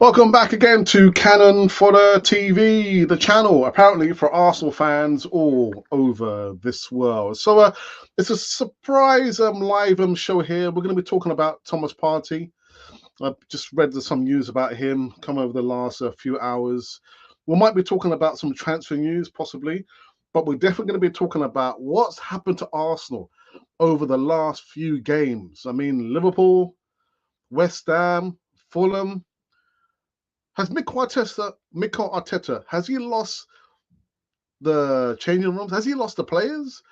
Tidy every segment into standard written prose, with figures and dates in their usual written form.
Welcome back again to Canon Fodder TV, the channel, apparently for Arsenal fans all over this world. So it's a surprise live show here. We're going to be talking about Thomas Partey. I've just read some news about him come over the last few hours. We might be talking about some transfer news, possibly, but we're definitely going to be talking about what's happened to Arsenal over the last few games. I mean, Liverpool, West Ham, Fulham. Has Mikel Arteta, has he lost the changing rooms? Has he lost the players?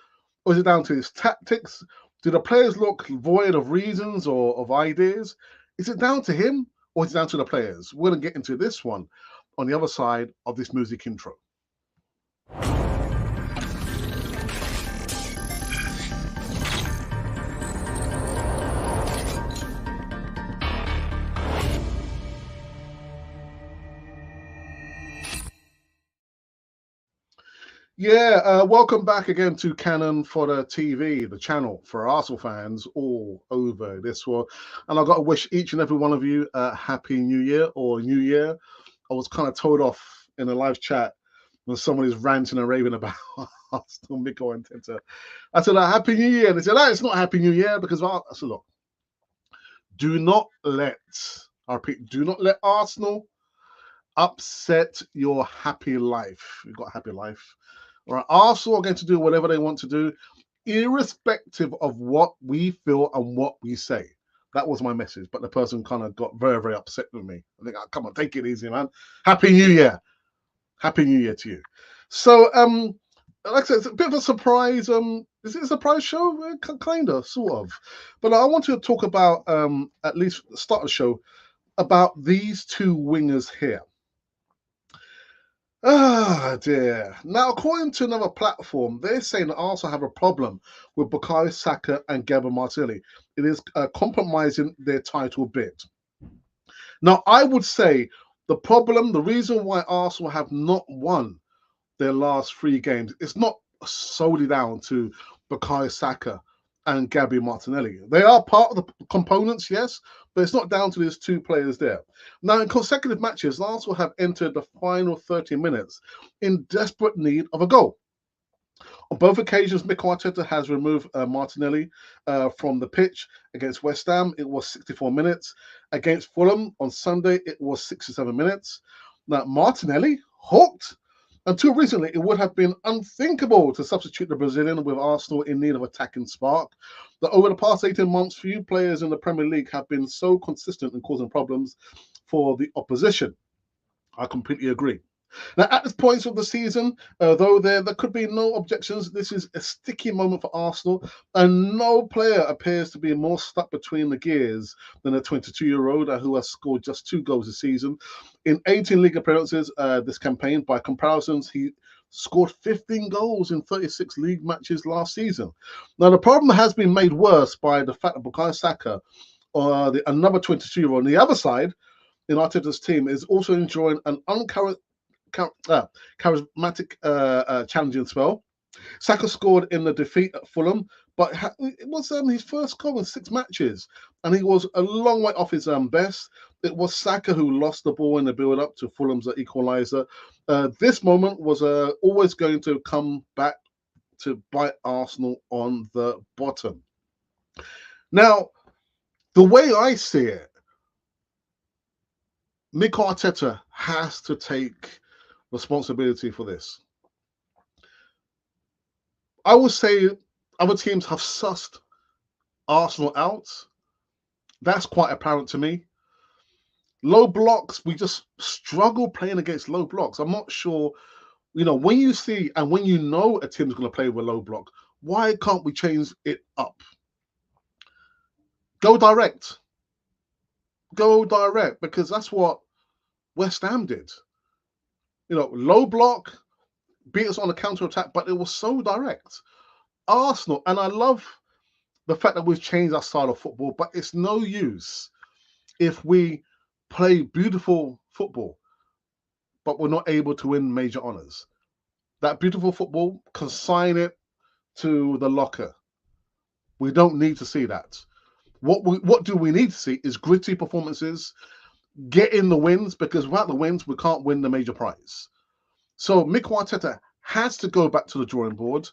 Or is it down to his tactics? Do the players look void of reasons or of ideas? Is it down to him or is it down to the players? We're going to get into this one on the other side of this music intro. Welcome back again to Canon Fodder TV, the channel for Arsenal fans all over this world. And I've got to wish each and every one of you a happy new year or new year. I was kind of told off in a live chat when somebody's ranting and raving about Arsenal, Mikel and Arteta. I said, happy new year. And they said, no, it's not happy new year because I said, look, do not let Arsenal upset your happy life. You've got a happy life. All right, Arsenal are going to do whatever they want to do, irrespective of what we feel and what we say. That was my message, but the person kind of got very, very upset with me. I think, come on, take it easy, man. Happy New Year. Happy New Year to you. So, like I said, it's a bit of a surprise. Is it a surprise show? Kind of, sort of. But I want to talk about, at least start the show, about these two wingers here. Oh dear. Now, according to another platform, they're saying that Arsenal have a problem with Bukayo Saka and Gabriel Martinelli. It is compromising their title bid. Now, I would say the reason why Arsenal have not won their last 3 games, it's not solely down to Bukayo Saka and Gabriel Martinelli. They are part of the components, yes, but it's not down to these 2 players there. Now, in consecutive matches, Arsenal have entered the final 30 minutes in desperate need of a goal. On both occasions, Mikel Arteta has removed Martinelli from the pitch. Against West Ham, it was 64 minutes. Against Fulham on Sunday, it was 67 minutes. Now, Martinelli hooked. Until recently, it would have been unthinkable to substitute the Brazilian with Arsenal in need of attacking spark. But over the past 18 months, few players in the Premier League have been so consistent in causing problems for the opposition. I completely agree. Now, at this point of the season, though there could be no objections, this is a sticky moment for Arsenal, and no player appears to be more stuck between the gears than a 22-year-old who has scored just 2 goals this season. In 18 league appearances this campaign, by comparisons, he scored 15 goals in 36 league matches last season. Now, the problem has been made worse by the fact that Bukayo Saka, another 22-year-old on the other side in Arteta's team, is also enjoying an charismatic challenging spell. Saka scored in the defeat at Fulham, but it was his first goal in 6 matches, and he was a long way off his best. It was Saka who lost the ball in the build-up to Fulham's equaliser. This moment was always going to come back to bite Arsenal on the bottom. Now, the way I see it, Mikel Arteta has to take responsibility for this. I would say other teams have sussed Arsenal out. That's quite apparent to me. Low blocks, we just struggle playing against low blocks. I'm not sure, when you see and when you know a team's going to play with low block, why can't we change it up? Go direct. Go direct, because that's what West Ham did. Low block, beat us on a counter-attack, but it was so direct. Arsenal, and I love the fact that we've changed our style of football, but it's no use if we play beautiful football, but we're not able to win major honours. That beautiful football, consign it to the locker. We don't need to see that. What do we need to see is gritty performances, getting the wins, because without the wins, we can't win the major prize. So Mikel Arteta has to go back to the drawing board.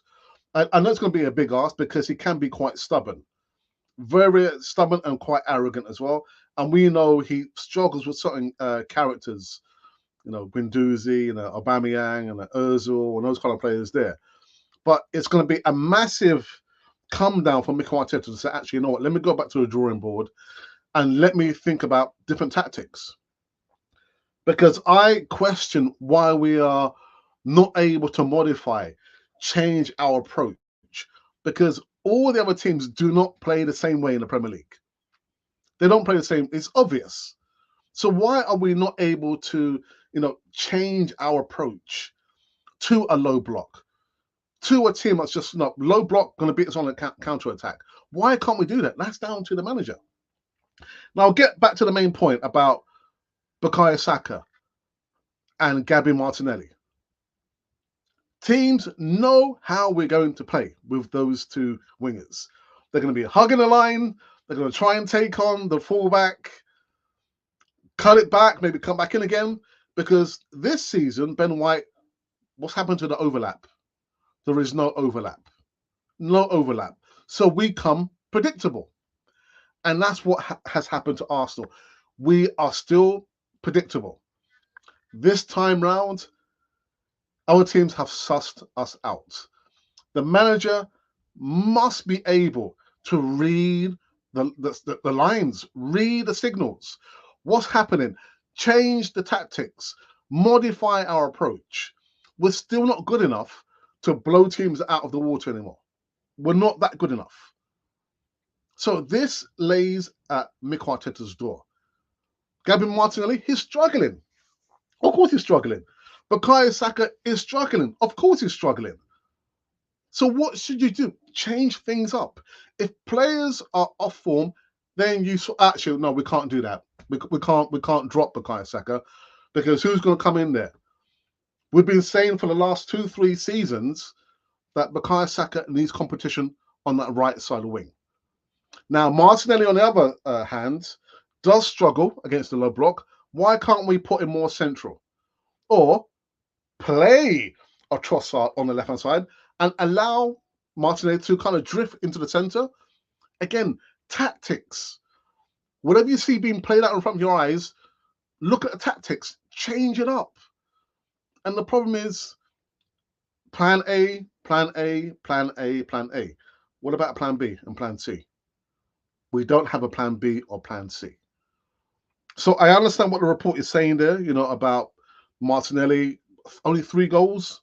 I know it's going to be a big ask because he can be quite stubborn, very stubborn and quite arrogant as well. And we know he struggles with certain characters, Guendouzi, Aubameyang, and Ozil, and those kind of players there. But it's going to be a massive come down for Mikel Arteta to say, actually, you know what? Let me go back to the drawing board and let me think about different tactics. Because I question why we are not able to modify, change our approach. Because all the other teams do not play the same way in the Premier League. They don't play the same. It's obvious. So why are we not able to, change our approach to a low block, to a team that's just not low block, going to beat us on a counter attack? Why can't we do that? That's down to the manager. Now, I'll get back to the main point about Bukayo Saka and Gabby Martinelli. Teams know how we're going to play with those two wingers. They're going to be hugging the line. They're going to try and take on the fullback, cut it back, maybe come back in again. Because this season, Ben White, what's happened to the overlap? There is no overlap. No overlap. So we come predictable. And that's what has happened to Arsenal. We are still predictable. This time round, our teams have sussed us out. The manager must be able to read the lines, read the signals. What's happening? Change the tactics, modify our approach. We're still not good enough to blow teams out of the water anymore. We're not that good enough. So this lays at Mikel Arteta's door. Gabby Martinelli, he's struggling. Of course he's struggling. Bukayo Saka is struggling. Of course he's struggling. So what should you do? Change things up. If players are off form, then you actually no, we can't do that. We can't drop Bukayo Saka, because who's going to come in there? We've been saying for the last 2-3 seasons that Bukayo Saka needs competition on that right side of the wing. Now Martinelli, on the other hand, does struggle against the low block. Why can't we put him more central, or play a Trossard on the left-hand side and allow Martinelli to kind of drift into the center? Again, tactics. Whatever you see being played out in front of your eyes, look at the tactics, change it up. And the problem is plan A, plan A, plan A, plan A. What about plan B and plan C? We don't have a plan B or plan C. So I understand what the report is saying there, about Martinelli, only 3 goals.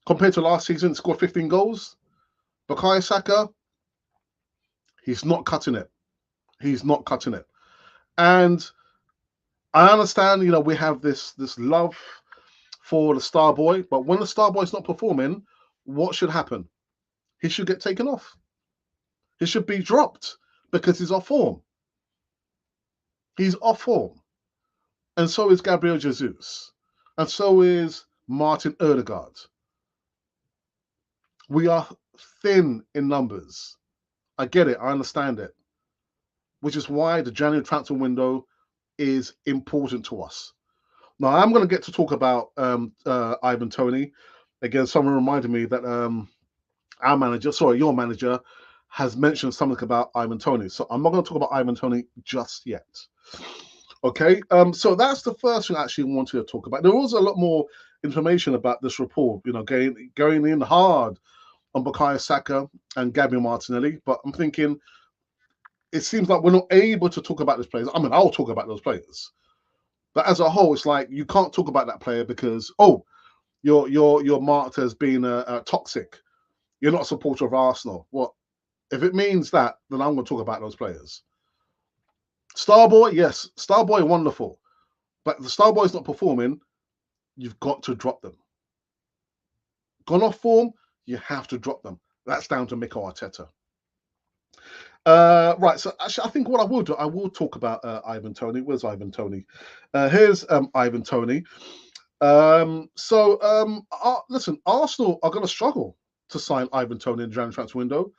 Compared to last season, scored 15 goals. Bukayo Saka, he's not cutting it. He's not cutting it. And I understand, we have this love for the star boy, but when the star boy is not performing, what should happen? He should get taken off. He should be dropped because he's off form. He's off form. And so is Gabriel Jesus. And so is Martin Odegaard. We are thin in numbers. I get it. I understand it. Which is why the January transfer window is important to us. Now, I'm going to get to talk about Ivan Toney. Again, someone reminded me that your manager, has mentioned something about Ivan Toney. So I'm not going to talk about Ivan Toney just yet. Okay, so that's the first thing I actually wanted to talk about. There was a lot more information about this report, going in hard on Bukayo Saka and Gabby Martinelli, but I'm thinking it seems like we're not able to talk about those players. I mean, I'll talk about those players, but as a whole, it's like you can't talk about that player because you're marked as being toxic. You're not a supporter of Arsenal. Well, if it means that, then I'm going to talk about those players. Starboy, yes, Starboy, wonderful, but if the Starboy's not performing, you've got to drop them. Gone off form, you have to drop them. That's down to Mikel Arteta. Right, so actually, I think what I will do, I will talk about Ivan Toney. Where's Ivan Toney? Here's Ivan Toney. Listen, Arsenal are going to struggle to sign Ivan Toney in the January transfer window.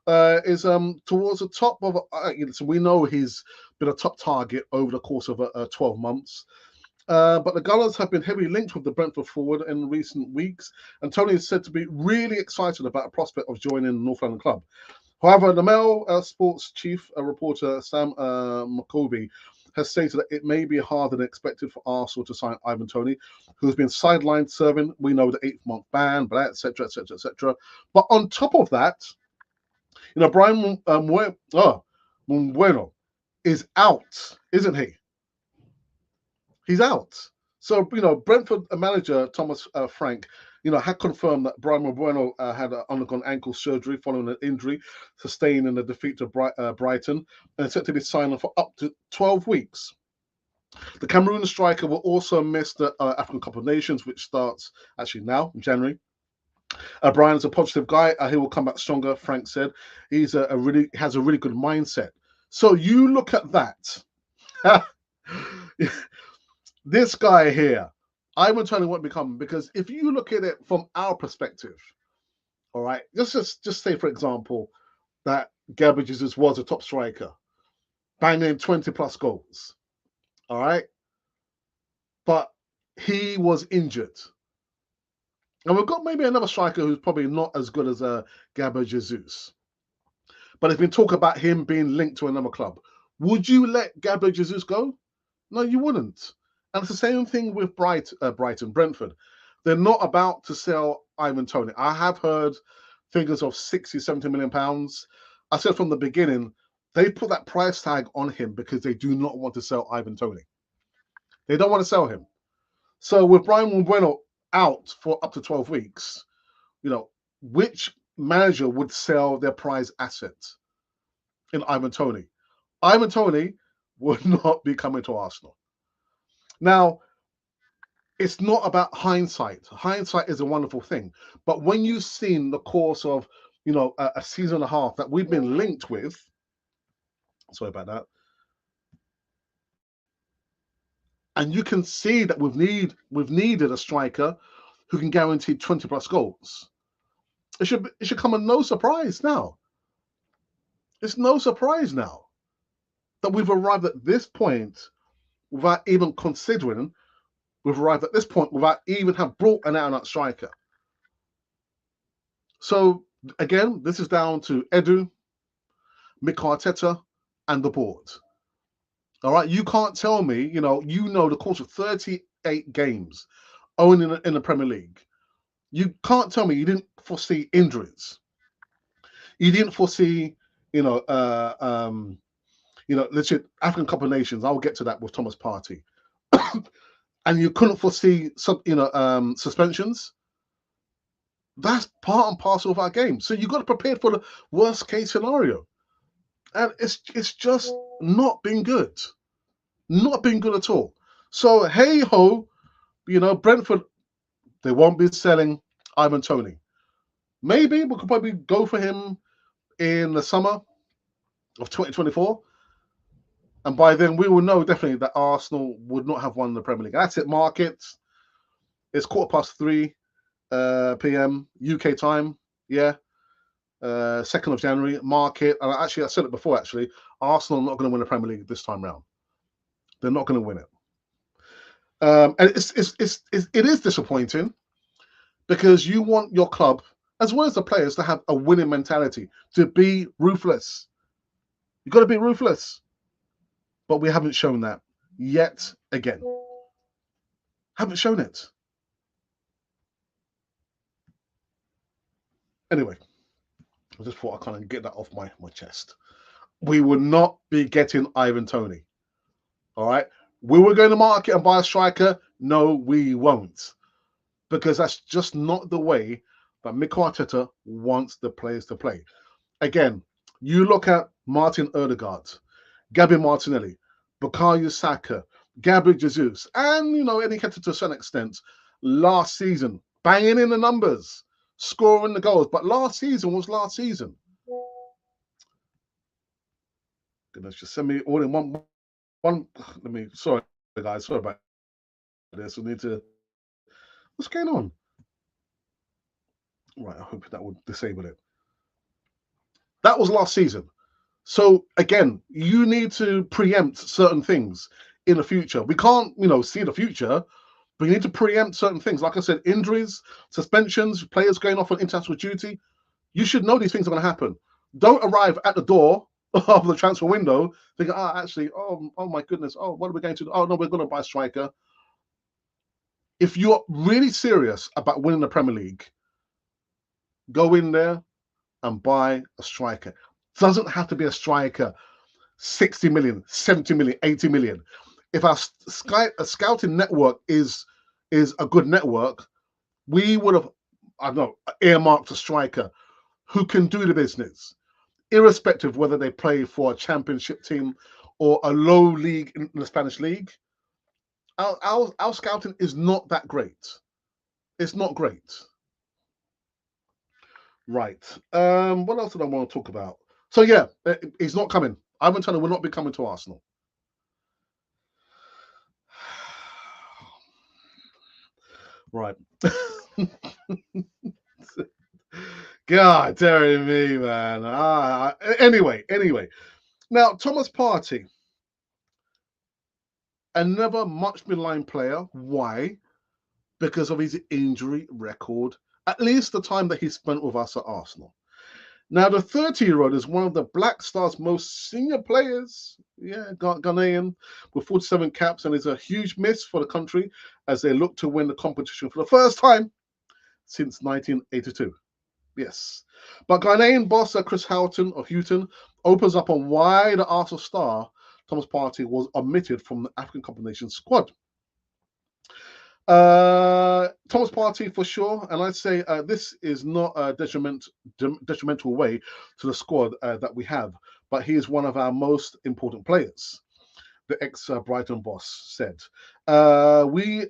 is towards the top of. So we know he's been a top target over the course of 12 months. But the Gunners have been heavily linked with the Brentford forward in recent weeks, and Tony is said to be really excited about the prospect of joining the North London club. However, the Mail sports chief reporter Sam McCovey has stated that it may be harder than expected for Arsenal to sign Ivan Toney, who's been sidelined serving, we know, the 8-month ban, but etc., etc., etc. But on top of that, Brian Mbueno is out, isn't he? He's out. So, Brentford manager Thomas Frank, had confirmed that Brian Mbueno had undergone ankle surgery following an injury sustained in the defeat to Brighton, and is set to be signed for up to 12 weeks. The Cameroon striker will also miss the African Cup of Nations, which starts actually now in January. Brian is a positive guy. He will come back stronger, Frank said. He's has a really good mindset. So you look at that. This guy here, Ivan Toney won't be coming, because if you look at it from our perspective, all right, just say, for example, that Gabriel Jesus was a top striker, banging 20+ goals, all right, but he was injured. And we've got maybe another striker who's probably not as good as Gabriel Jesus. But there's been talk about him being linked to another club. Would you let Gabriel Jesus go? No, you wouldn't. And it's the same thing with Brighton, Brentford. They're not about to sell Ivan Toney. I have heard figures of 60, 70 million pounds. I said from the beginning, they put that price tag on him because they do not want to sell Ivan Toney. They don't want to sell him. So with Brian Mbueno out for up to 12 weeks, which manager would sell their prize asset in Ivan Toney? Ivan Toney would not be coming to Arsenal. Now, it's not about hindsight. Hindsight is a wonderful thing. But when you've seen the course of, a season and a half that we've been linked with, sorry about that, and you can see that we've needed a striker who can guarantee 20+ goals. It should come as no surprise now. It's no surprise now that we've arrived at this point without even considering. We've arrived at this point without even have brought an out-and-out striker. So again, this is down to Edu, MIKEL ARTETA, and the board. All right, you can't tell me, the course of 38 games owning in the Premier League, you can't tell me you didn't foresee injuries. You didn't foresee, legit African Cup of Nations. I'll get to that with Thomas Partey. And you couldn't foresee suspensions. That's part and parcel of our game. So you've got to prepare for the worst case scenario. And it's just not been good. Not been good at all. So hey ho, Brentford, they won't be selling Ivan Toney. Maybe we could probably go for him in the summer of 2024. And by then we will know definitely that Arsenal would not have won the Premier League. That's it, market. It's 3:15 p.m. UK time. Yeah. 2nd of January, market. And actually, I said it before, Arsenal are not going to win the Premier League this time round. They're not going to win it. And it is disappointing, because you want your club, as well as the players, to have a winning mentality, to be ruthless. You've got to be ruthless. But we haven't shown that yet again. Haven't shown it. Anyway, I just thought I kind of get that off my chest. We will not be getting Ivan Toney. All right? We were going to market and buy a striker. No, we won't. Because that's just not the way that MIKEL ARTETA wants the players to play. Again, you look at Martin Odegaard, Gabby Martinelli, Bukayo Saka, Gabriel Jesus, and, Eddie Nketiah to a certain extent, last season, banging in the numbers, scoring the goals. But last season was last season. Goodness, just send me all in one. Sorry, guys, sorry about this. We need to. What's going on? Right, I hope that would disable it. That was last season. So again, you need to preempt certain things in the future. We can't, see the future, but you need to preempt certain things. Like I said, injuries, suspensions, players going off on international duty. You should know these things are going to happen. Don't arrive at the door of the transfer window thinking, oh my goodness, oh, what are we going to do? Oh no, we're going to buy a striker. If you're really serious about winning the Premier League, go in there and buy a striker. Doesn't have to be a striker 60 million, 70 million, 80 million. If our scouting network is a good network, we would have, I don't know, earmarked a striker who can do the business, irrespective of whether they play for a championship team or a low league in the Spanish league. Our scouting is not that great. It's not great. Right. What else did I want to talk about? So yeah, he's not coming. Ivan Toney will not be coming to Arsenal. Right. God, daring me, man. Anyway. Now, Thomas Partey, another much maligned player. Why? Because of his injury record, at least the time that he spent with us at Arsenal. Now, the 30-year-old is one of the Black Stars' most senior players. Yeah, Ghanaian, with 47 caps, and is a huge miss for the country as they look to win the competition for the first time since 1982. Yes. But Ghanaian boss Chris Houghton of Houghton opens up on why the Arsenal star, Thomas Partey, was omitted from the African Cup of Nations squad. Thomas Partey for sure, and I'd say this is not a detrimental way to the squad that we have, but he is one of our most important players. The ex-Brighton boss said, we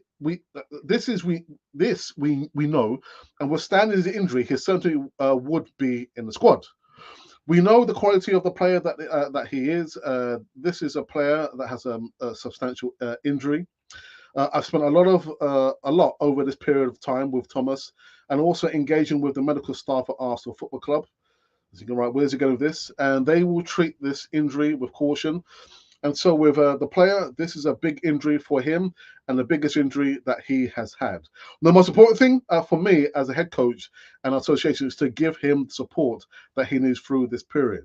know, and withstanding his injury, he certainly would be in the squad. We know the quality of the player that he is. This is a player that has a substantial injury. I've spent a lot over this period of time with Thomas, and also engaging with the medical staff at Arsenal Football Club. As you can write, where's he going with this? And they will treat this injury with caution. And so with the player, this is a big injury for him and the biggest injury that he has had. The most important thing for me as a head coach and association is to give him support that he needs through this period.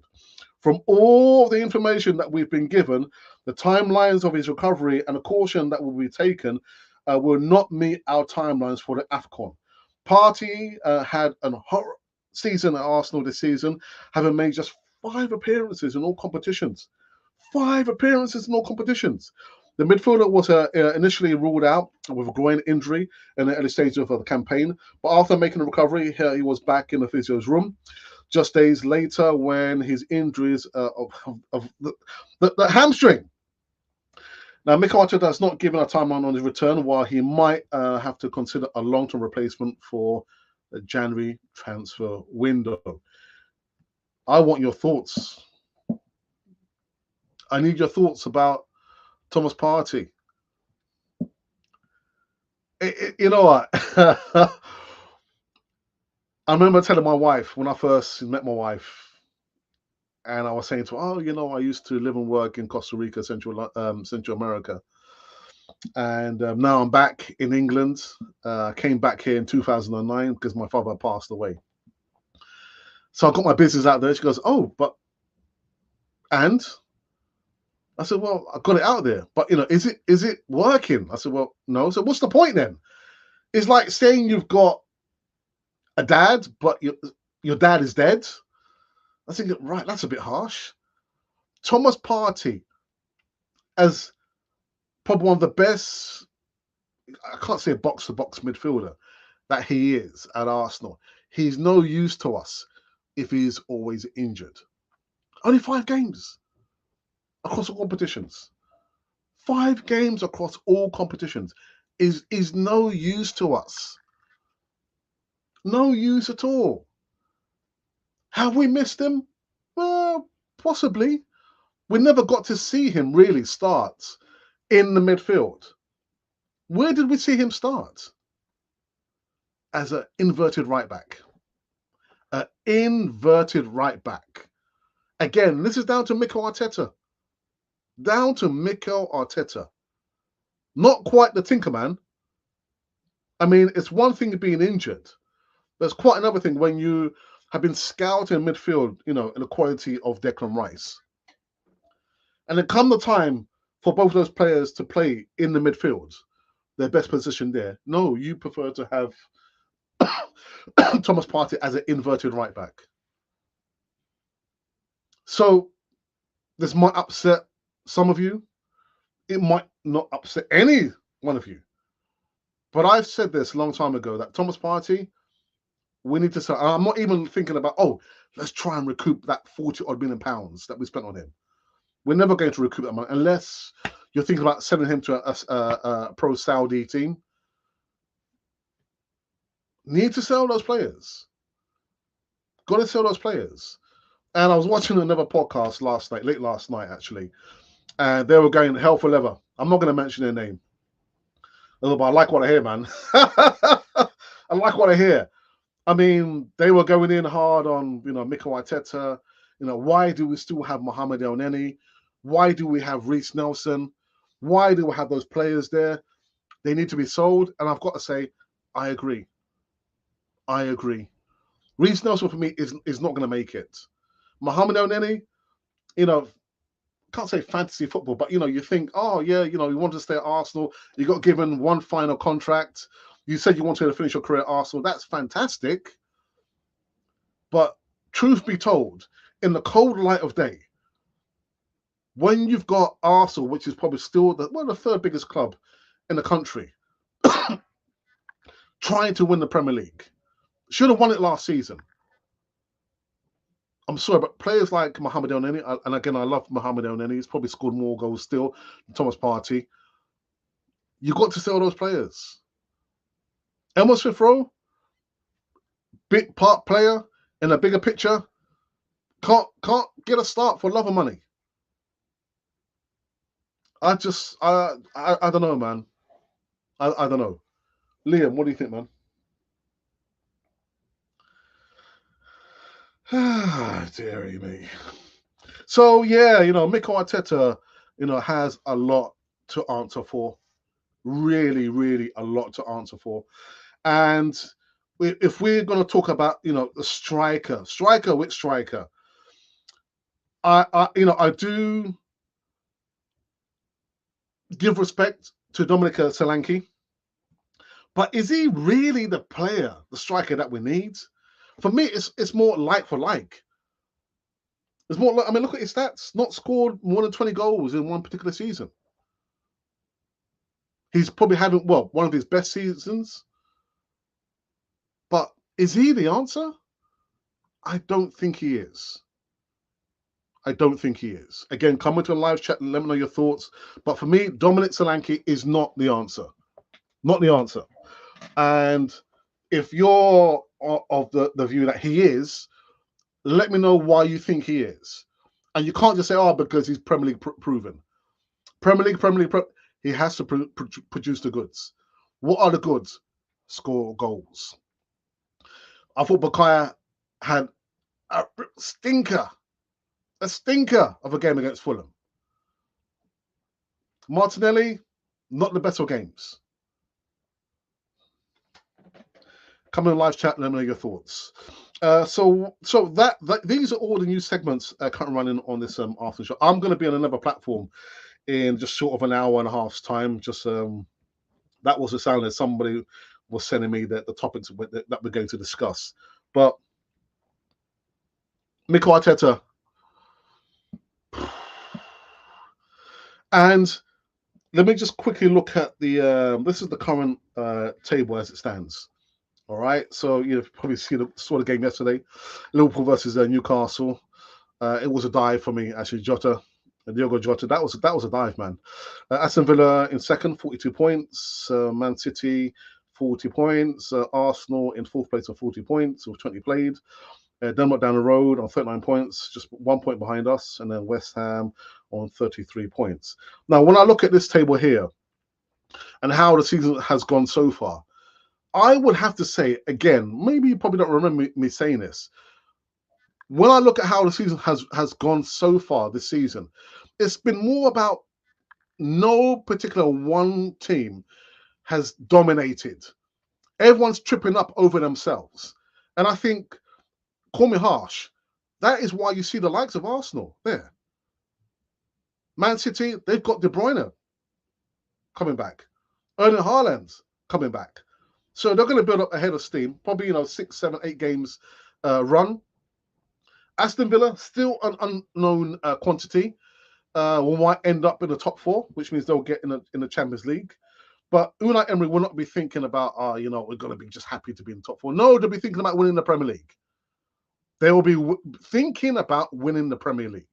From all the information that we've been given, the timelines of his recovery and the caution that will be taken will not meet our timelines for the AFCON. Partey had a horror season at Arsenal this season, having made just 5 appearances in all competitions. 5 appearances in all competitions. The midfielder was initially ruled out with a groin injury in the early stages of the campaign, but after making a recovery, he was back in the physio's room. Just days later, when his injuries of the hamstring. Now, MIKEL ARTETA has not given a timeline on his return, while he might have to consider a long-term replacement for the January transfer window. I want your thoughts. I need your thoughts about Thomas Partey. You know what? I remember telling my wife when I first met my wife, and I was saying to her, I used to live and work in Costa Rica, Central America. And now I'm back in England. I came back here in 2009 because my father passed away. So I got my business out there. She goes, and? I said, well, I got it out there, but is it working? I said, well, no. So what's the point then? It's like saying you've got a dad, but your dad is dead. I think, right, that's a bit harsh. Thomas Partey, as probably one of the best, I can't say a box-to-box midfielder that he is at Arsenal. He's no use to us if he's always injured. Only 5 games. Across all competitions. 5 games across all competitions is no use to us. No use at all. Have we missed him? Well, possibly. We never got to see him really start in the midfield. Where did we see him start? As an inverted right back. An inverted right back. Again, this is down to MIKEL Arteta. Down to MIKEL Arteta. Not quite the Tinkerman. I mean, it's one thing being injured. But it's quite another thing when you have been scouting midfield, in the quality of Declan Rice. And then come the time for both of those players to play in the midfield, their best position there. No, you prefer to have Thomas Partey as an inverted right back. So this might upset some of you. It might not upset any one of you. But I've said this a long time ago that Thomas Partey, we need to sell. I'm not even thinking about, let's try and recoup that 40 odd million pounds that we spent on him. We're never going to recoup that money unless you're thinking about sending him to a pro Saudi team. Need to sell those players. Got to sell those players. And I was watching another podcast late last night actually, and they were going hell for leather. I'm not going to mention their name, but I like what I hear, man. I like what I hear. I mean, they were going in hard on, MIKEL Arteta. Why do we still have Mohamed Elneny? Why do we have Reece Nelson? Why do we have those players there? They need to be sold. And I've got to say, I agree. Reece Nelson for me is not going to make it. Mohamed Elneny, can't say fantasy football, but you think, you want to stay at Arsenal. You got given one final contract. You said you wanted to finish your career at Arsenal. That's fantastic. But truth be told, in the cold light of day, when you've got Arsenal, which is probably still the third biggest club in the country, trying to win the Premier League, should have won it last season. I'm sorry, but players like Mohamed Elneny, and again, I love Mohamed Elneny. He's probably scored more goals still than Thomas Partey. You got to sell those players. Emil Smith Rowe, big part player in a bigger picture, can't get a start for love of money. I don't know, man. I don't know. Liam, what do you think, man? Dearie me. So yeah, MIKEL Arteta, has a lot to answer for. Really, really a lot to answer for. And if we're going to talk about, the striker, which striker? I do give respect to Dominic Solanke, but is he really the player, the striker that we need? For me, it's more like for like. It's more like, look at his stats. Not scored more than 20 goals in one particular season. He's probably having, one of his best seasons. But is he the answer? I don't think he is. Again, come into a live chat and let me know your thoughts. But for me, Dominic Solanke is not the answer. Not the answer. And if you're of the view that he is, let me know why you think he is. And you can't just say, because he's Premier League proven. Premier League, he has to produce the goods. What are the goods? Score goals. I thought Bukayo had a stinker of a game against Fulham. Martinelli, not the best of games. Come in the live chat and let me know your thoughts. So these are all the new segments currently running on this after show. I'm going to be on another platform in just short of an hour and a half's time. Just that was the sound that somebody was sending me the topics that we're going to discuss. But MIKEL Arteta, and let me just quickly look at the this is the current table as it stands. All right, so you've probably saw the game yesterday, Liverpool versus Newcastle. It was a dive for me, actually. Diogo Jota, that was a dive, man. Aston Villa in second, 42 points. Man City, 40 points. Arsenal in fourth place with 40 points with 20 played. Denmark down the road on 39 points, just 1 point behind us, and then West Ham on 33 points. Now, when I look at this table here and how the season has gone so far, I would have to say, again, maybe you probably don't remember me saying this. when I look at how the season has gone so far this season, it's been more about no particular one team has dominated. Everyone's tripping up over themselves. And I think, call me harsh, that is why you see the likes of Arsenal there. Man City, they've got De Bruyne coming back. Erling Haaland's coming back. So they're going to build up ahead of steam, probably, 6, 7, 8 games run. Aston Villa, still an unknown quantity. We might end up in the top 4, which means they'll get in the Champions League. But Unai Emery will not be thinking about, we're going to be just happy to be in the top 4. No, they'll be thinking about winning the Premier League. They will be thinking about winning the Premier League.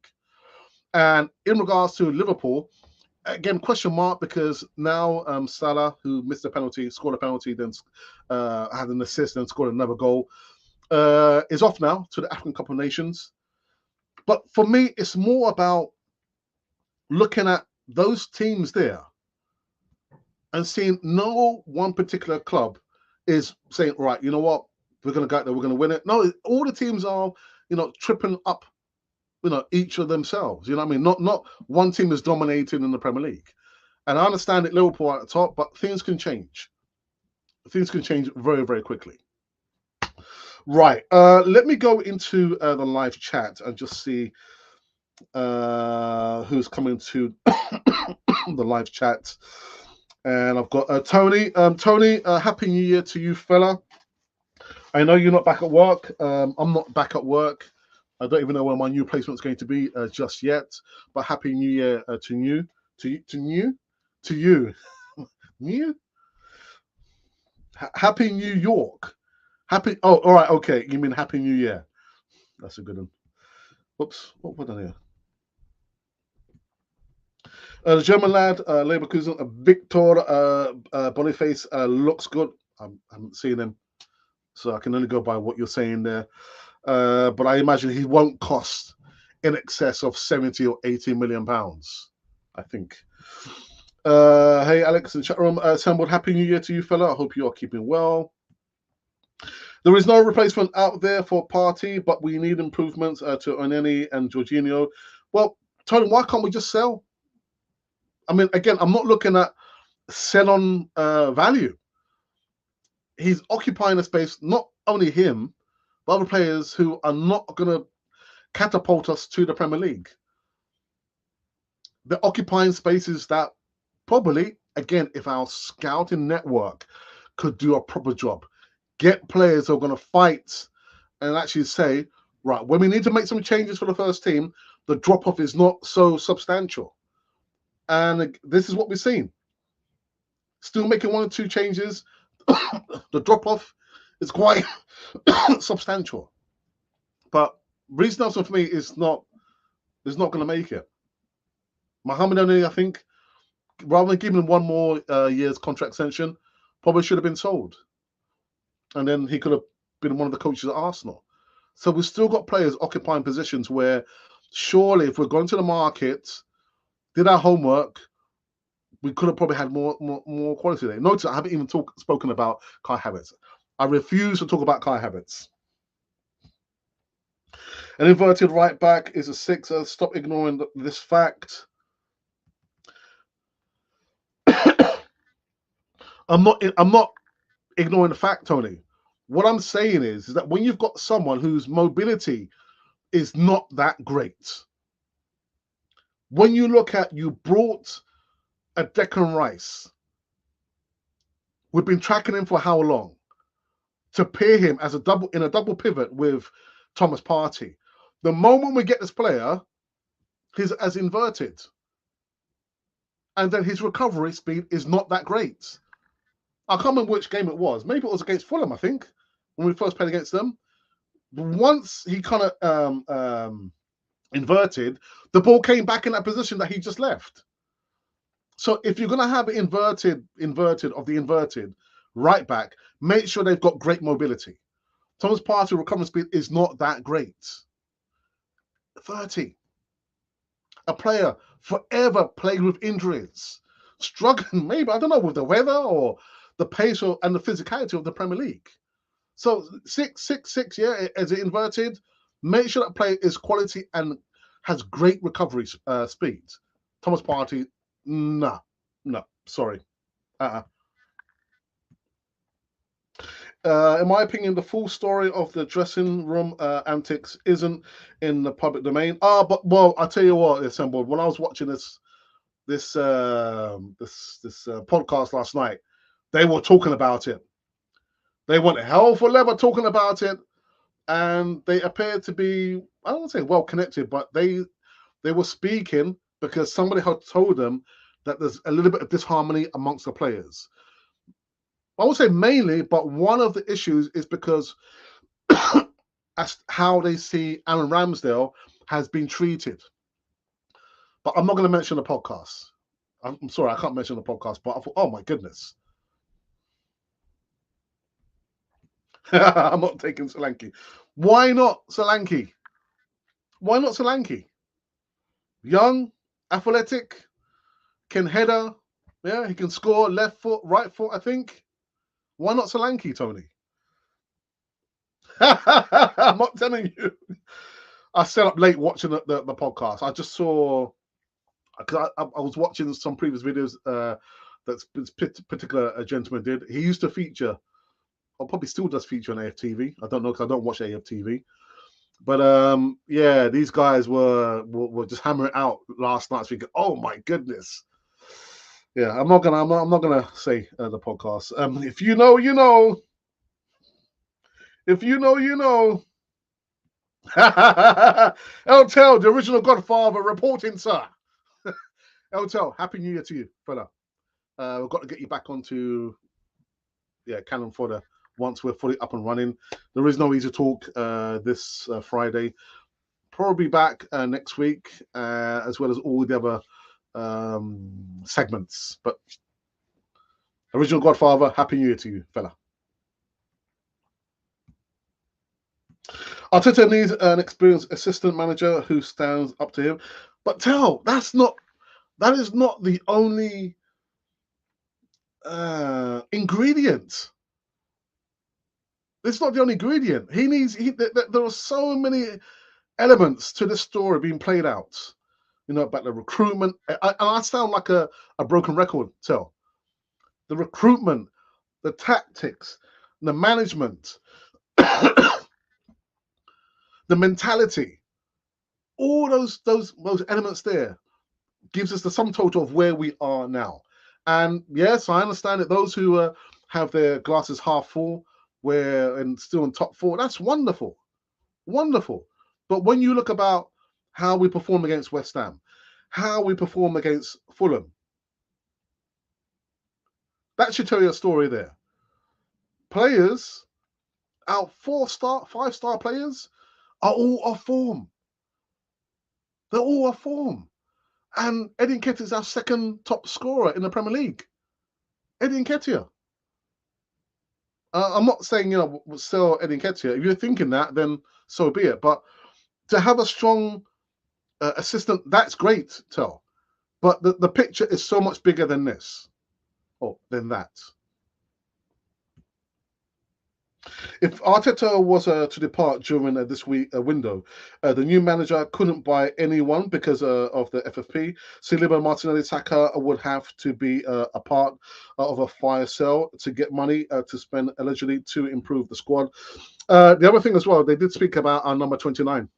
And in regards to Liverpool, again, question mark, because now Salah, who missed a penalty, scored a penalty, then had an assist and scored another goal, is off now to the African Cup of Nations. But for me, it's more about looking at those teams there and seeing no one particular club is saying, right, you know what, we're going to go out there, we're going to win it. No, all the teams are, tripping up, each of themselves. You know what I mean? Not one team is dominating in the Premier League. And I understand that Liverpool are at the top, but things can change. Things can change very, very quickly. Right. Let me go into the live chat and just see who's coming to the live chat. And I've got Tony. Tony, Happy New Year to you, fella. I know you're not back at work. I'm not back at work. I don't even know where my new placement is going to be just yet. But Happy New Year to you. To you. New? Happy New York. Happy. Oh, all right. Okay. You mean Happy New Year? That's a good one. Whoops. What was I here? The German lad, Leverkusen, Victor Boniface looks good. I haven't seen him, so I can only go by what you're saying there. But I imagine he won't cost in excess of 70 or 80 million pounds, I think. Hey, Alex in the chat room. Assembled, Happy New Year to you, fella. I hope you are keeping well. There is no replacement out there for Partey, but we need improvements to Oneni and Jorginho. Well, Tony, why can't we just sell? I mean, again, I'm not looking at sell on value. He's occupying a space, not only him, but other players who are not going to catapult us to the Premier League. They're occupying spaces that probably, again, if our scouting network could do a proper job, get players who are going to fight and actually say, right, when we need to make some changes for the first team, the drop-off is not so substantial. And this is what we've seen. Still making 1 or 2 changes. The drop-off is quite substantial. But Reece Nelson, for me, is not going to make it. Mohamed Oneni, I think, rather than giving him 1 more year's contract extension, probably should have been sold. And then he could have been one of the coaches at Arsenal. So we've still got players occupying positions where surely if we're going to the market, did our homework, we could have probably had more quality there. Notice I haven't even spoken about Kai Havertz. I refuse to talk about Kai Havertz. An inverted right back is a 6er. Stop ignoring this fact. I'm not ignoring the fact, Tony. What I'm saying is that when you've got someone whose mobility is not that great, when you look at, you brought a Declan Rice, we've been tracking him for how long? To pair him as a double pivot with Thomas Partey. The moment we get this player, he's as inverted. And then his recovery speed is not that great. I can't remember which game it was. Maybe it was against Fulham, I think, when we first played against them. Once he kind of inverted, the ball came back in that position that he just left. So if you're going to have inverted right back, make sure they've got great mobility. Thomas Partey recovery speed is not that great. 30. A player forever playing with injuries, struggling maybe, I don't know, with the weather or the pace and the physicality of the Premier League. So 6'6", yeah, as it inverted, Make sure that player is quality and has great recovery speed. Thomas Partey, no, sorry. In my opinion, the full story of the dressing room antics isn't in the public domain. But well, I tell you what, assembled. When I was watching this podcast last night, they were talking about it. They went hell for leather talking about it, and they appeared to be, I don't want to say well connected, but they were speaking because somebody had told them that there's a little bit of disharmony amongst the players. I would say mainly, but one of the issues is because as how they see Aaron Ramsdale has been treated. But I'm not going to mention the podcast. I'm sorry, I can't mention the podcast, but I thought, oh my goodness. I'm not taking Solanke. Why not Solanke? Why not Solanke? Young, athletic, can header. Yeah, he can score left foot, right foot, I think. Why not Solanke, Tony? I'm not telling you. I stayed up late watching the podcast. I just saw, because I was watching some previous videos that this particular gentleman did. He used to feature, or probably still does feature on AFTV. I don't know because I don't watch AFTV. But yeah, these guys were just hammering out last night, thinking, "Oh my goodness." Yeah, I'm not gonna say the podcast. If you know, you know. If you know, you know. Eltel, the original Godfather, reporting, sir. Eltel, Happy New Year to you, fella. We've got to get you back onto Canon Fodder once we're fully up and running. There is no Easy Talk this Friday. Probably back next week, as well as all the other segments. But original Godfather, Happy New Year to you, fella. Arteta needs an experienced assistant manager who stands up to him. But that is not the only ingredient. It's not the only ingredient. There are so many elements to this story being played out. You know, about the recruitment. And I sound like a broken record, Tel. The recruitment, the tactics, the management, the mentality, all those elements there gives us the sum total of where we are now. And yes, I understand that those who have their glasses half full, and still in top four, that's wonderful, wonderful. But when you look about how we perform against West Ham, how we perform against Fulham, that should tell you a story there. Players, our 4-star, 5-star players, are all off form. They're all off form. And Eddie Nketiah is our second top scorer in the Premier League. Eddie Nketiah. I'm not saying, sell Eddie Nketiah. If you're thinking that, then so be it. But to have a strong assistant, that's great, Tel. But the picture is so much bigger than this. Than that. If Arteta was to depart during this week window, the new manager couldn't buy anyone because of the FFP. Saliba, Martinelli, Saka would have to be a part of a fire sale to get money to spend allegedly to improve the squad. The other thing as well, they did speak about our number 29.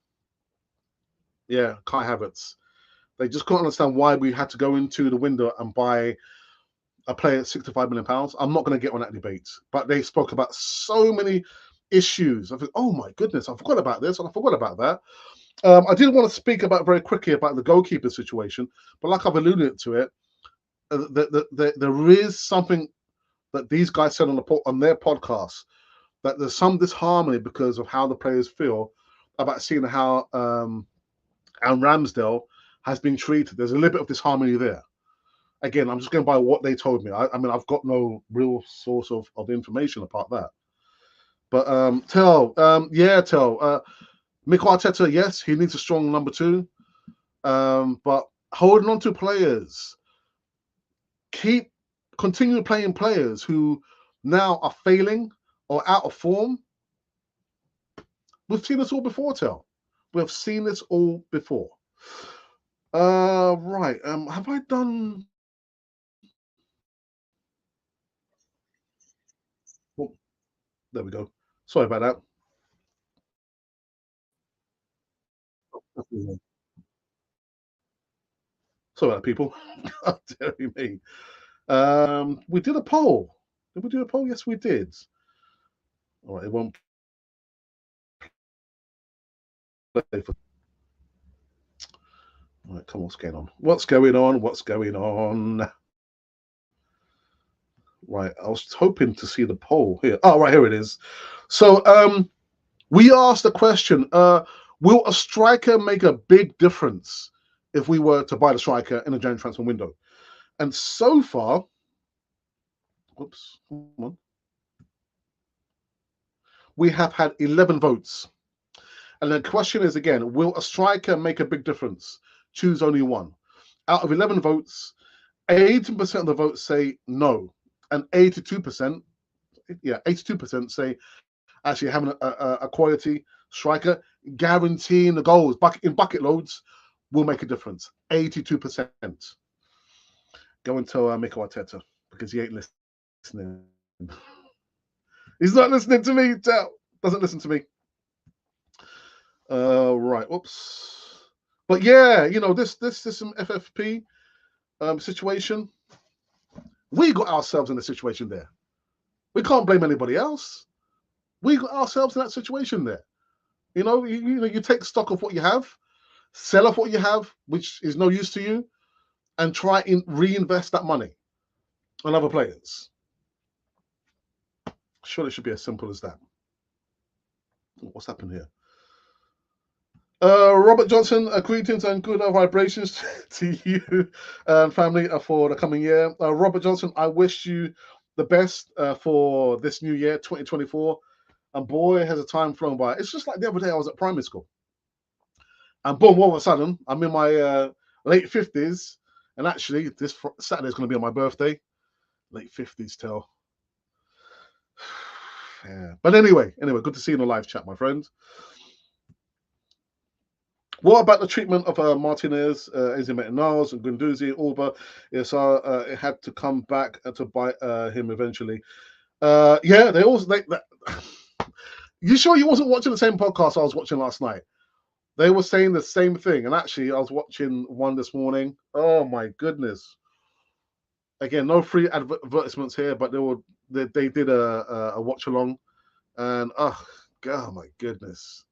Yeah, Kai Havertz. They just couldn't understand why we had to go into the window and buy a player at £65 million. I'm not going to get on that debate, but they spoke about so many issues. I think, oh my goodness, I forgot about this and I forgot about that. I did want to speak about very quickly about the goalkeeper situation, but like I've alluded to it, there is something that these guys said on their podcast, that there's some disharmony because of how the players feel about seeing how Aaron Ramsdale has been treated. There's a little bit of disharmony there. Again, I'm just going by what they told me. I mean, I've got no real source of information apart that. But Mikel Arteta, yes, he needs a strong number 2. But holding on to players, continue playing players who now are failing or out of form. We've seen this all before, Tel. We've seen this all before. Right. Have I done? Oh, there we go. Sorry about that. Sorry about that, people. God, dearie me. We did a poll. Did we do a poll? Yes, we did. All right, it won't play for. All right, come on, what's going on? What's going on? What's going on? Right, I was hoping to see the poll here. Oh, right, here it is. So, we asked the question: will a striker make a big difference if we were to buy the striker in a January transfer window? And so far, whoops, come on, we have had 11 votes. And the question is again: will a striker make a big difference? Choose only one. Out of 11 votes, 80% of the votes say no, and 82%, yeah, 82% say actually having a quality striker, guaranteeing the goals in bucket loads will make a difference. 82%. Go and tell MIKEL ARTETA because he ain't listening. He's not listening to me. Doesn't listen to me. Right. Whoops. But yeah, you know, this FFP situation, we got ourselves in a situation there. We can't blame anybody else. We got ourselves in that situation there. You know, you take stock of what you have, sell off what you have, which is no use to you, and try and reinvest that money on other players. Surely it should be as simple as that. What's happened here? Robert Johnson, greetings and good vibrations to you, family, for the coming year. Robert Johnson, I wish you the best for this new year, 2024. And boy, has the time flown by. It's just like the other day I was at primary school. And boom, all of a sudden, I'm in my late 50s. And actually, this Saturday is going to be on my birthday. Late 50s, tell. Yeah. But anyway, good to see you in the live chat, my friend. What about the treatment of Martinez, Niles, and Guendouzi, Alba? Yes, it had to come back to bite him eventually. Yeah, they also. You sure you wasn't watching the same podcast I was watching last night? They were saying the same thing, and actually, I was watching one this morning. Oh my goodness! Again, no free advertisements here, but they did a watch along, and oh god, my goodness!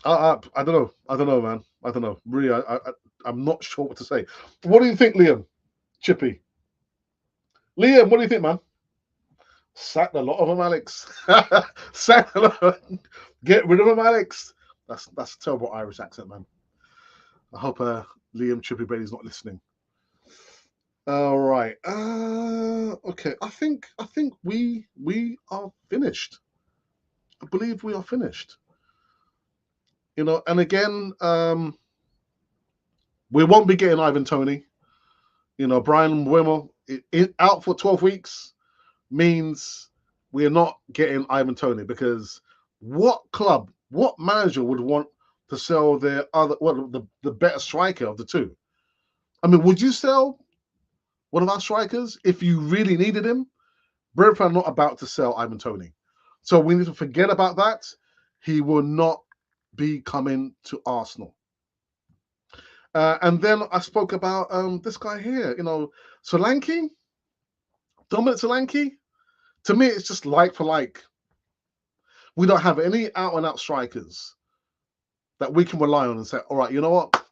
I don't know, man. I don't know. Really, I'm not sure what to say. What do you think, Liam? Chippy. Liam, what do you think, man? Sacked a lot of them, Alex. Sacked a lot. Get rid of them, Alex. That's a terrible Irish accent, man. I hope Liam Chippy Brady's not listening. All right. Okay. I think we are finished. I believe we are finished. You know, and again, we won't be getting Ivan Toney. You know, Brian Wimmer out for 12 weeks means we are not getting Ivan Toney, because what club, what manager would want to sell their the better striker of the two? I mean, would you sell one of our strikers if you really needed him? Brentford are not about to sell Ivan Toney, so we need to forget about that. He will not be coming to Arsenal. And then I spoke about this guy here, you know, Solanke, Dominic Solanke. To me, it's just like for like. We don't have any out-and-out strikers that we can rely on and say, all right, you know what?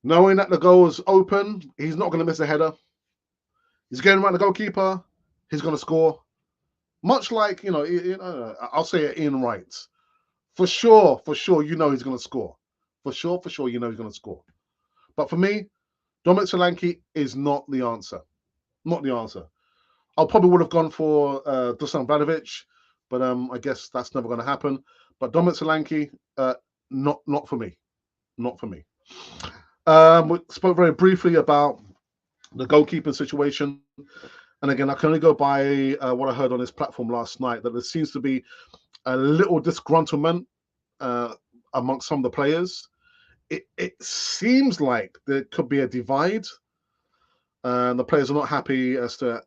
Knowing that the goal is open, he's not going to miss a header. He's getting around the goalkeeper. He's going to score. Much like, you know, I'll say it, Ian Wright. For sure, you know he's going to score. For sure, you know he's going to score. But for me, Dominic Solanke is not the answer. Not the answer. I probably would have gone for Dusan Vlahovic, but I guess that's never going to happen. But Dominic Solanke, not for me. Not for me. We spoke very briefly about the goalkeeping situation. And again, I can only go by what I heard on this platform last night, that there seems to be a little disgruntlement amongst some of the players. It seems like there could be a divide. The players are not happy as to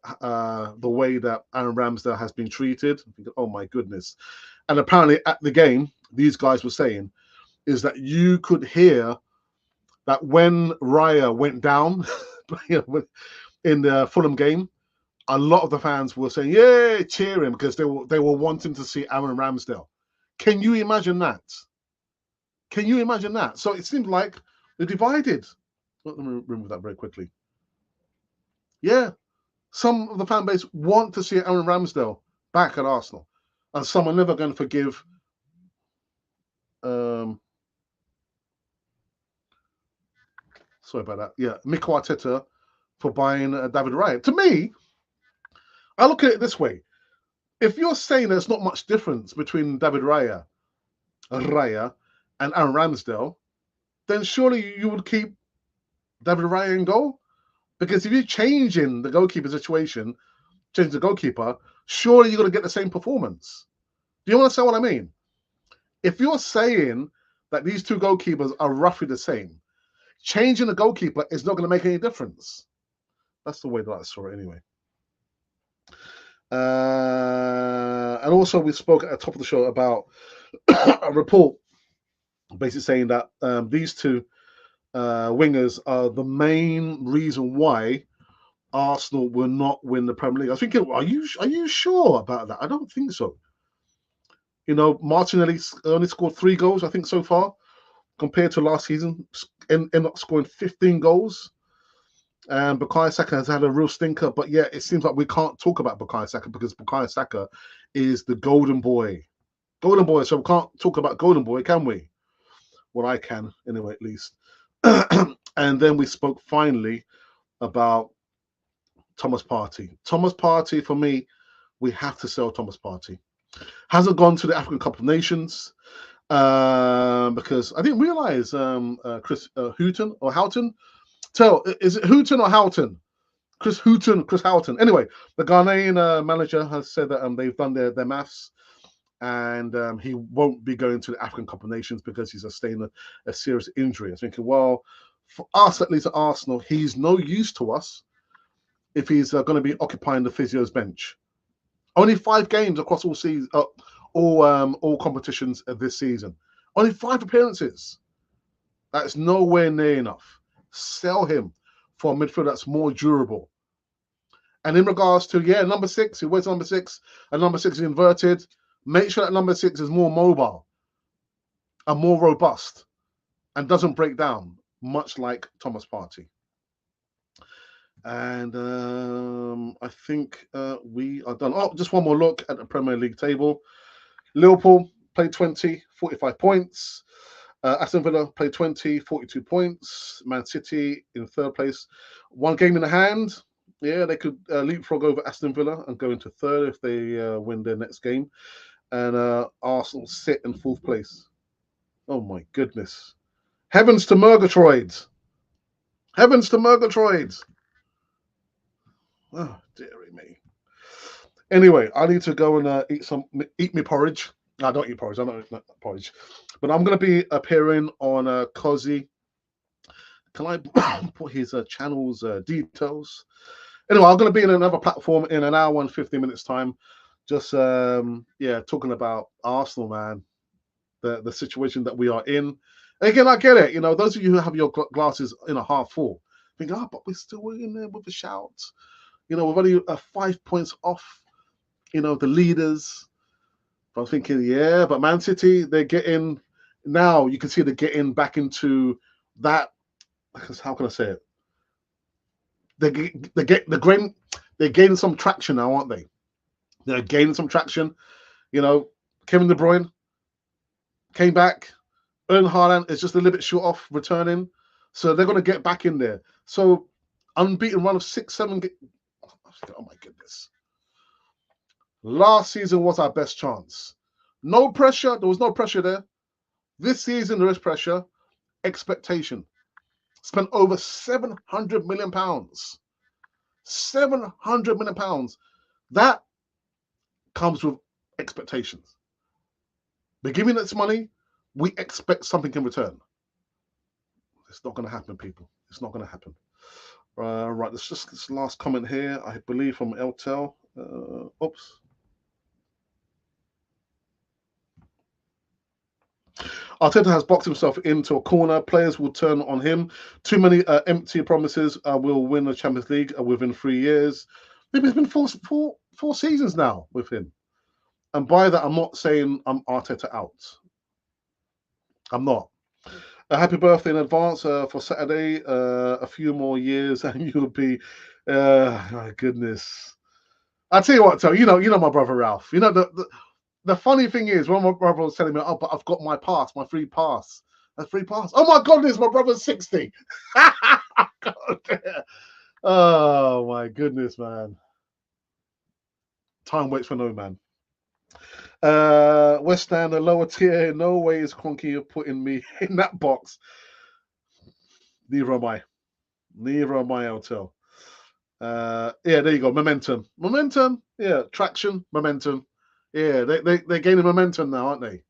the way that Aaron Ramsdale has been treated. Oh my goodness. And apparently at the game, these guys were saying is that you could hear that when Raya went down in the Fulham game, a lot of the fans were saying, yeah, cheering, because they were wanting to see Aaron Ramsdale. Can you imagine that? Can you imagine that? So it seems like they're divided. Let me remove that very quickly. Yeah, some of the fan base want to see Aaron Ramsdale back at Arsenal, and some are never going to forgive sorry about that. Yeah, MIKEL ARTETA for buying David Raya. To me, I look at it this way. If you're saying there's not much difference between David Raya and Aaron Ramsdale, then surely you would keep David Raya in goal. Because if you're changing the goalkeeper situation, change the goalkeeper, surely you're going to get the same performance. Do you understand what I mean? If you're saying that these two goalkeepers are roughly the same, changing the goalkeeper is not going to make any difference. That's the way that I saw it anyway. And also we spoke at the top of the show about a report basically saying that these two wingers are the main reason why Arsenal will not win the Premier League. I was thinking, are you sure about that? I don't think so. You know, Martinelli only scored 3 goals, I think, so far, compared to last season, ended up scoring 15 goals. And Bukayo Saka has had a real stinker, but yeah, it seems like we can't talk about Bukayo Saka because Bukayo Saka is the golden boy. Golden boy, so we can't talk about golden boy, can we? Well, I can, anyway, at least. And then we spoke finally about Thomas Partey. Thomas Partey, for me, we have to sell Thomas Partey. Hasn't gone to the African Cup of Nations because I didn't realize Chris Houghton or Houghton. Is it Houghton or Houghton? Chris Houghton. Anyway, the Ghanaian manager has said that they've done their maths, and he won't be going to the African Cup of Nations because he's sustained a serious injury. I was thinking, well, for us, at least at Arsenal, he's no use to us if he's going to be occupying the physio's bench. Only 5 games across all seasons, all competitions this season. Only 5 appearances. That's nowhere near enough. Sell him for a midfield that's more durable. And in regards to, number 6, he wears number 6, and number 6 is inverted. Make sure that number 6 is more mobile and more robust and doesn't break down, much like Thomas Partey. And I think we are done. Oh, just one more look at the Premier League table. Liverpool played 20, 45 points. Aston Villa played 20, 42 points. Man City in 3rd place. 1 game in the hand. Yeah, they could leapfrog over Aston Villa and go into 3rd if they win their next game. And Arsenal sit in 4th place. Oh my goodness. Heavens to Murgatroyd. Heavens to Murgatroyd. Oh, dearie me. Anyway, I need to go and eat me porridge. No, I don't eat porridge. I don't eat porridge. But I'm going to be appearing on Cozy. Can I put his channel's details? Anyway, I'm going to be in another platform in an hour and 15 minutes time. Just, talking about Arsenal, man. The situation that we are in. And again, I get it. You know, those of you who have your glasses half full, think, but we're still in there with a shout. You know, we're only 5 points off, the leaders. But I'm thinking, but Man City, they're getting, now you can see they're getting back into that, because how can I say it? They're gaining some traction now, aren't they? They're gaining some traction. Kevin De Bruyne came back. Erling Haaland is just a little bit short off returning. So they're going to get back in there. So unbeaten run of 6-7 oh my goodness. Last season was our best chance. No pressure. There was no pressure there. This season, there is pressure. Expectation. Spent over £700 million. £700 million. That comes with expectations. We're giving us money. We expect something in return. It's not going to happen, people. It's not going to happen. Right, let's just this last comment here. I believe from Eltel. Oops. Arteta has boxed himself into a corner. Players will turn on him. Too many empty promises. Will win the Champions League within 3 years. Maybe it's been four seasons now with him. And by that, I'm not saying I'm Arteta out. I'm not. Happy birthday in advance for Saturday. A few more years and you'll be, my goodness. I tell you what, you know my brother Ralph. You know the funny thing is when my brother was telling me, oh, but I've got my pass, my free pass. That's free pass. Oh my goodness, my brother's 60. Oh my goodness, man. Time waits for no man. West Ham, the lower tier. No way is Cronky putting me in that box. Neither am I. I'll tell. Yeah, there you go. Momentum. Yeah, traction, momentum. Yeah, they're gaining momentum now, aren't they?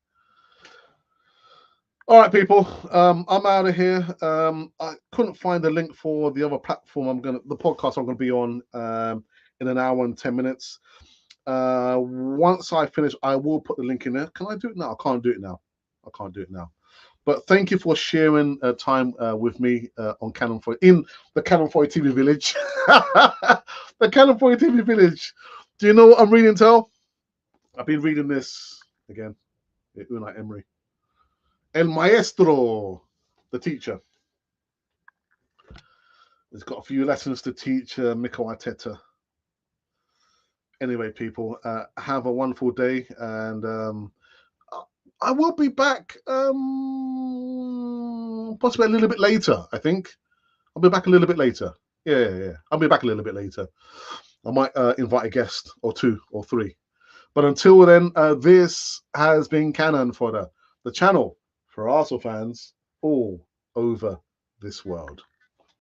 All right, people. I'm out of here. I couldn't find the link for the other platform. The podcast I'm gonna be on in an hour and 10 minutes. Once I finish, I will put the link in there. Can I do it now? I can't do it now. But thank you for sharing time with me on Canon 4 in the Canon 4 TV village. The Canon 4 TV village. Do you know what I'm reading, Tel? I've been reading this again. Unai Emery. El Maestro, the teacher. He's got a few lessons to teach MIKEL ARTETA. Anyway, people, have a wonderful day, and I will be back possibly a little bit later, I think. I'll be back a little bit later. Yeah. I'll be back a little bit later. I might invite a guest or 2 or 3. But until then, this has been Canon Fodder, the channel for Arsenal fans all over this world.